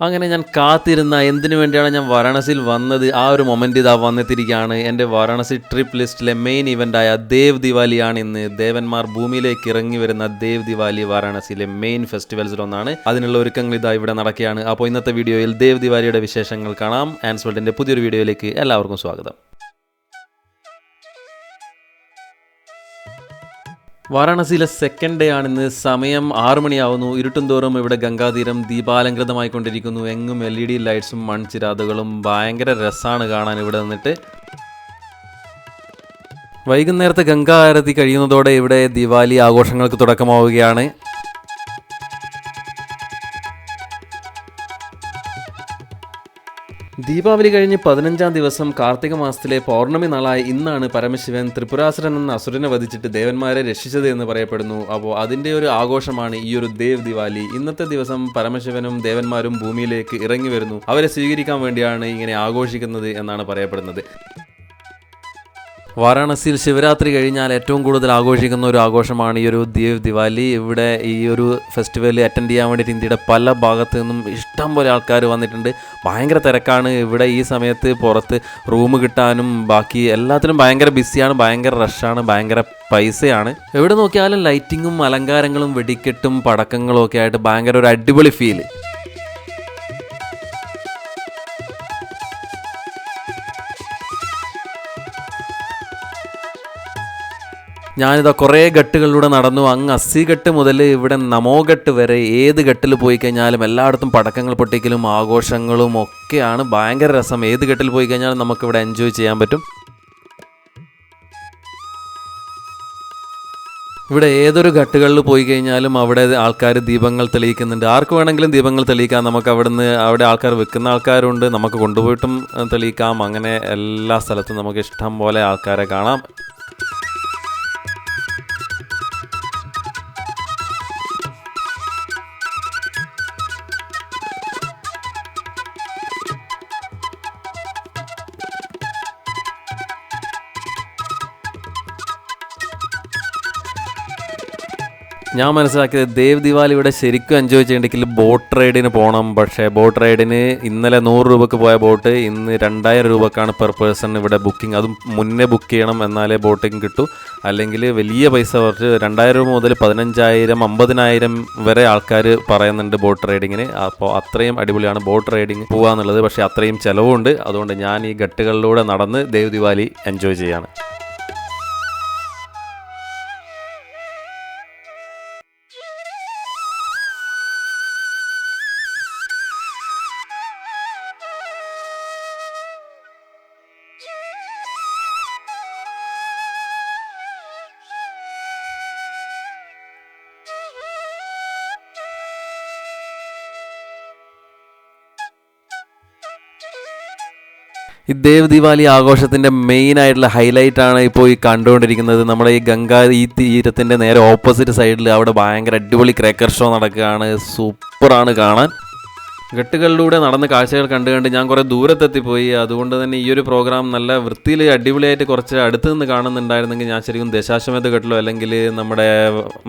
അങ്ങനെ ഞാൻ കാത്തിരുന്ന എന്തിനു വേണ്ടിയാണ് ഞാൻ വാരാണസിയിൽ വന്നത്, ആ ഒരു മൊമെൻ്റ് ഇതാ വന്നെത്തിയിരിക്കുകയാണ്. എൻ്റെ വാരാണസി ട്രിപ്പ് ലിസ്റ്റിലെ മെയിൻ ഇവൻ്റായ ദേവ് ദിവാലിയാണ് ഇന്ന്. ദേവന്മാർ ഭൂമിയിലേക്ക് ഇറങ്ങി വരുന്ന ദേവ് ദിവാലി വാരാണസിയിലെ മെയിൻ ഫെസ്റ്റിവൽസിലൊന്നാണ്. അതിനുള്ള ഒരുക്കങ്ങൾ ഇതാ ഇവിടെ നടക്കുകയാണ്. അപ്പോൾ ഇന്നത്തെ വീഡിയോയിൽ ദേവ് ദിവാലിയുടെ വിശേഷങ്ങൾ കാണാം. ആൻസ് വേൾഡിൻ്റെ പുതിയൊരു വീഡിയോയിലേക്ക് എല്ലാവർക്കും സ്വാഗതം. വാരാണസിയിലെ സെക്കൻഡ് ഡേ ആണിന്ന്. സമയം 6 മണിയാവുന്നു. ഇരുട്ടും തോറും ഇവിടെ ഗംഗാതീരം ദീപാലങ്കൃതമായിക്കൊണ്ടിരിക്കുന്നു. എങ്ങും LED ലൈറ്റ്സും മൺചിരാതുകളും. ഭയങ്കര രസമാണ് കാണാൻ ഇവിടെ നിന്നിട്ട്. വൈകുന്നേരത്തെ ഗംഗാ ആരതി കഴിയുന്നതോടെ ഇവിടെ ദിവാലി ആഘോഷങ്ങൾക്ക് തുടക്കമാവുകയാണ്. ദീപാവലി കഴിഞ്ഞ് 15-ാം ദിവസം കാർത്തിക മാസത്തിലെ പൗർണമി നാളായ ഇന്നാണ് പരമശിവൻ ത്രിപുരാസുരൻ എന്ന അസുരനെ വധിച്ചിട്ട് ദേവന്മാരെ രക്ഷിച്ചത് എന്ന് പറയപ്പെടുന്നു. അപ്പോൾ അതിൻ്റെ ഒരു ആഘോഷമാണ് ഈ ഒരു ദേവ് ദിവാലി. ഇന്നത്തെ ദിവസം പരമശിവനും ദേവന്മാരും ഭൂമിയിലേക്ക് ഇറങ്ങി വരുന്നു. അവരെ സ്വീകരിക്കാൻ വേണ്ടിയാണ് ഇങ്ങനെ ആഘോഷിക്കുന്നത് എന്നാണ് പറയപ്പെടുന്നത്. വാരാണസിയിൽ ശിവരാത്രി കഴിഞ്ഞാൽ ഏറ്റവും കൂടുതൽ ആഘോഷിക്കുന്ന ഒരു ആഘോഷമാണ് ഈ ഒരു ദേവ് ദിവാലി. ഇവിടെ ഈ ഒരു ഫെസ്റ്റിവൽ അറ്റൻഡ് ചെയ്യാൻ വേണ്ടിയിട്ട് ഇന്ത്യയുടെ പല ഭാഗത്തു നിന്നും ഇഷ്ടം പോലെ ആൾക്കാർ വന്നിട്ടുണ്ട്. ഭയങ്കര തിരക്കാണ് ഇവിടെ. ഈ സമയത്ത് പുറത്ത് റൂം കിട്ടാനും ബാക്കി എല്ലാത്തിലും ഭയങ്കര ബിസിയാണ്, ഭയങ്കര റഷാണ്, ഭയങ്കര പൈസയാണ്. എവിടെ നോക്കിയാലും ലൈറ്റിങ്ങും അലങ്കാരങ്ങളും വെടിക്കെട്ടും പടക്കങ്ങളും ഒക്കെ ആയിട്ട് ഭയങ്കര ഒരു അടിപൊളി ഫീല്. ഞാനിതാ കുറേ ഘട്ടുകളിലൂടെ നടന്നു. അങ്ങ് 80 ഘട്ട് മുതൽ ഇവിടെ നമോ ഘട്ട് വരെ ഏത് ഘട്ടിൽ പോയി കഴിഞ്ഞാലും എല്ലായിടത്തും പടക്കങ്ങൾ പൊട്ടിക്കലും ആഘോഷങ്ങളും ഒക്കെയാണ്. ഭയങ്കര രസം. ഏത് ഘട്ടിൽ പോയി കഴിഞ്ഞാലും നമുക്കിവിടെ എൻജോയ് ചെയ്യാൻ പറ്റും. ഇവിടെ ഏതൊരു ഘട്ടുകളിൽ പോയി കഴിഞ്ഞാലും അവിടെ ആൾക്കാർ ദീപങ്ങൾ തെളിയിക്കുന്നുണ്ട്. ആർക്ക് വേണമെങ്കിലും ദീപങ്ങൾ തെളിയിക്കാം. നമുക്ക് അവിടെ ആൾക്കാർ വെക്കുന്ന ആൾക്കാരുണ്ട്, നമുക്ക് കൊണ്ടുപോയിട്ടും തെളിയിക്കാം. അങ്ങനെ എല്ലാ സ്ഥലത്തും നമുക്ക് ഇഷ്ടം പോലെ ആൾക്കാരെ കാണാം. ഞാൻ മനസ്സിലാക്കിയത് ദേവ് ദിവാലി ഇവിടെ ശരിക്കും എൻജോയ് ചെയ്യണമെങ്കിൽ ബോട്ട് റൈഡിന് പോകണം. പക്ഷേ ബോട്ട് റൈഡിന് ഇന്നലെ 100 രൂപയ്ക്ക് പോയ ബോട്ട് ഇന്ന് 2000 രൂപക്കാണ് പെർ പേഴ്സൺ ഇവിടെ ബുക്കിംഗ്. അതും മുന്നേ ബുക്ക് ചെയ്യണം എന്നാലേ ബോട്ടിങ് കിട്ടൂ. അല്ലെങ്കിൽ വലിയ പൈസ കുറച്ച് 2000 രൂപ മുതൽ 15,000 50,000 വരെ ആൾക്കാർ പറയുന്നുണ്ട് ബോട്ട് റൈഡിങ്ങിന്. അപ്പോൾ അത്രയും അടിപൊളിയാണ് ബോട്ട് റൈഡിങ് പോകാന്നുള്ളത്. പക്ഷേ അത്രയും ചിലവുണ്ട്. അതുകൊണ്ട് ഞാൻ ഈ ഘട്ടുകളിലൂടെ നടന്ന് ദേവ് ദിവാലി എൻജോയ് ചെയ്യാണ്. ഈ ദേവ് ദിവാലി ആഘോഷത്തിൻ്റെ മെയിനായിട്ടുള്ള ഹൈലൈറ്റാണ് ഇപ്പോൾ ഈ കണ്ടുകൊണ്ടിരിക്കുന്നത്. നമ്മുടെ ഈ ഗംഗാ ഈ തീരത്തിൻ്റെ നേരെ ഓപ്പോസിറ്റ് സൈഡിൽ അവിടെ ഭയങ്കര അടിപൊളി ക്രേക്കർ ഷോ നടക്കുകയാണ്. സൂപ്പറാണ് കാണാൻ. ഘട്ടുകളിലൂടെ നടന്ന് കാഴ്ചകൾ കണ്ട് ഞാൻ കുറേ ദൂരത്തെത്തിപ്പോയി. അതുകൊണ്ട് തന്നെ ഈ ഒരു പ്രോഗ്രാം നല്ല വൃത്തിയിൽ അടിപൊളിയായിട്ട് കുറച്ച് അടുത്ത് നിന്ന് കാണുന്നുണ്ടായിരുന്നെങ്കിൽ ഞാൻ ശരിക്കും ദശാശ്വമേധ ഘട്ടിലോ അല്ലെങ്കിൽ നമ്മുടെ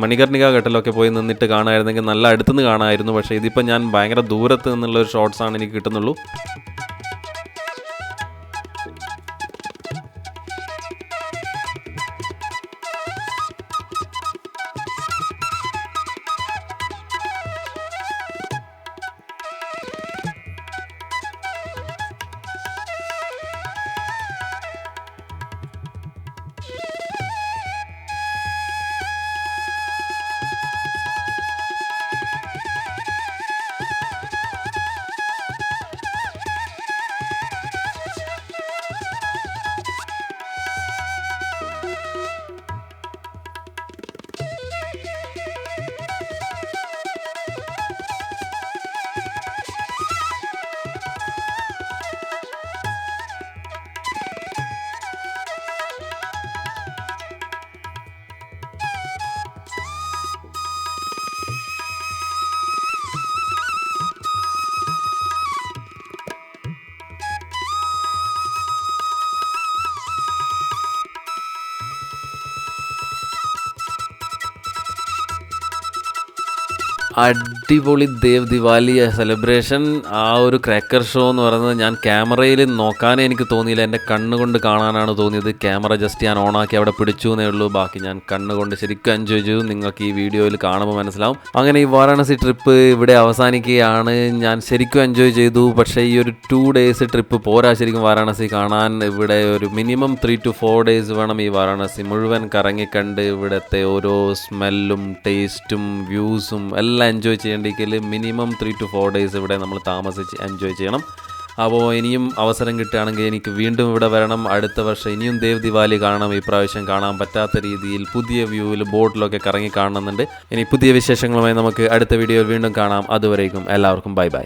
മണികർണിക ഘട്ടിലൊക്കെ പോയി നിന്നിട്ട് കാണാമായിരുന്നെങ്കിൽ നല്ല അടുത്തുനിന്ന് കാണാമായിരുന്നു. പക്ഷേ ഇതിപ്പോൾ ഞാൻ ഭയങ്കര ദൂരത്ത് നിന്നുള്ള ഒരു ഷോട്ട്സാണ് എനിക്ക് കിട്ടുന്നുള്ളൂ. അടിപൊളി ദേവ് ദിവാലി സെലിബ്രേഷൻ. ആ ഒരു ക്രാക്കർ ഷോ എന്ന് പറയുന്നത് ഞാൻ ക്യാമറയിൽ നോക്കാനേ എനിക്ക് തോന്നിയില്ല, എൻ്റെ കണ്ണുകൊണ്ട് കാണാനാണ് തോന്നിയത്. ക്യാമറ ജസ്റ്റ് ഞാൻ ഓണാക്കി അവിടെ പിടിച്ചു എന്നേ ഉള്ളൂ, ബാക്കി ഞാൻ കണ്ണുകൊണ്ട് ശരിക്കും എൻജോയ് ചെയ്തു. നിങ്ങൾക്ക് ഈ വീഡിയോയിൽ കാണുമ്പോൾ മനസ്സിലാവും. അങ്ങനെ ഈ വാരാണസി ട്രിപ്പ് ഇവിടെ അവസാനിക്കുകയാണ്. ഞാൻ ശരിക്കും എൻജോയ് ചെയ്തു. പക്ഷേ ഈ ഒരു 2 days ട്രിപ്പ് പോരാ ശരിക്കും വാരാണസി കാണാൻ. ഇവിടെ ഒരു മിനിമം 3 to 4 days വേണം ഈ വാരാണസി മുഴുവൻ കറങ്ങിക്കണ്ട് ഇവിടുത്തെ ഓരോ സ്മെല്ലും ടേസ്റ്റും വ്യൂസും എല്ലാം എൻജോയ് ചെയ്യേണ്ടെങ്കിൽ മിനിമം 3 to 4 days ഇവിടെ നമ്മൾ താമസിച്ച് എൻജോയ് ചെയ്യണം. അപ്പോൾ ഇനിയും അവസരം കിട്ടുകയാണെങ്കിൽ എനിക്ക് വീണ്ടും ഇവിടെ വരണം. അടുത്ത വർഷം ഇനിയും ദേവ് ദിവാലി കാണണം. ഈ പ്രാവശ്യം കാണാൻ പറ്റാത്ത രീതിയിൽ പുതിയ വ്യൂവിൽ ബോട്ടിലൊക്കെ കറങ്ങി കാണുന്നുണ്ട്. ഇനി പുതിയ വിശേഷങ്ങളുമായി നമുക്ക് അടുത്ത വീഡിയോയിൽ വീണ്ടും കാണാം. അതുവരേക്കും എല്ലാവർക്കും ബൈ ബൈ.